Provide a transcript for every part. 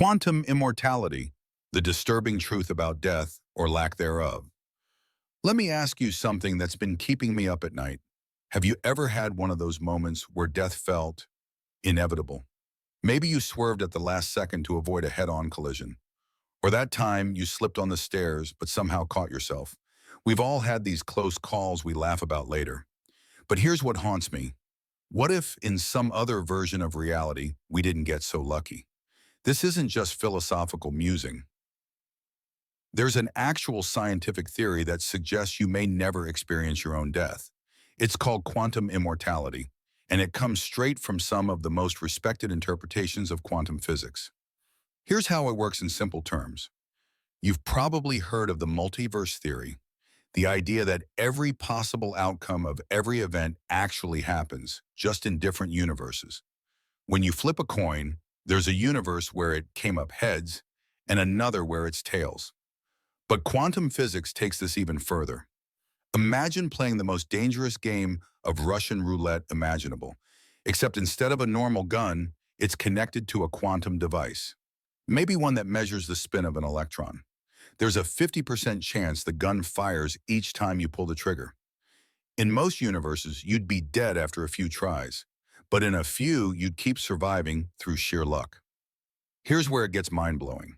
Quantum immortality, the disturbing truth about death or lack thereof. Let me ask you something that's been keeping me up at night. Have you ever had one of those moments where death felt inevitable? Maybe you swerved at the last second to avoid a head-on collision. Or that time you slipped on the stairs but somehow caught yourself. We've all had these close calls we laugh about later. But here's what haunts me. What if, in some other version of reality, we didn't get so lucky? This isn't just philosophical musing. There's an actual scientific theory that suggests you may never experience your own death. It's called quantum immortality, and it comes straight from some of the most respected interpretations of quantum physics. Here's how it works in simple terms. You've probably heard of the multiverse theory, the idea that every possible outcome of every event actually happens, just in different universes. When you flip a coin, there's a universe where it came up heads and another where it's tails. But quantum physics takes this even further. Imagine playing the most dangerous game of Russian roulette imaginable, except instead of a normal gun, it's connected to a quantum device. Maybe one that measures the spin of an electron. There's a 50% chance the gun fires each time you pull the trigger. In most universes, you'd be dead after a few tries, but in a few, you'd keep surviving through sheer luck. Here's where it gets mind-blowing.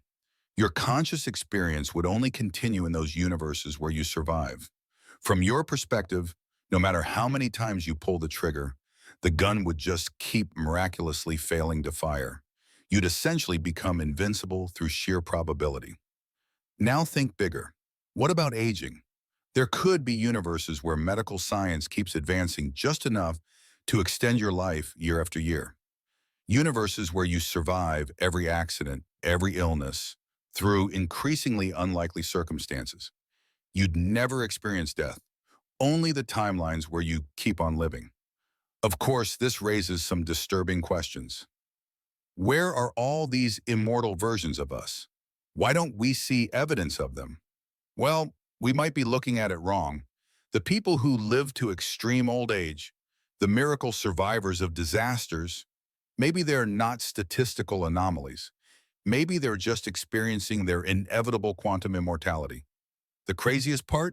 Your conscious experience would only continue in those universes where you survive. From your perspective, no matter how many times you pull the trigger, the gun would just keep miraculously failing to fire. You'd essentially become invincible through sheer probability. Now think bigger. What about aging? There could be universes where medical science keeps advancing just enough to extend your life year after year. Universes where you survive every accident, every illness, through increasingly unlikely circumstances. You'd never experience death, only the timelines where you keep on living. Of course, this raises some disturbing questions. Where are all these immortal versions of us? Why don't we see evidence of them? Well, we might be looking at it wrong. The people who live to extreme old age, the miracle survivors of disasters, maybe they're not statistical anomalies. Maybe they're just experiencing their inevitable quantum immortality. The craziest part?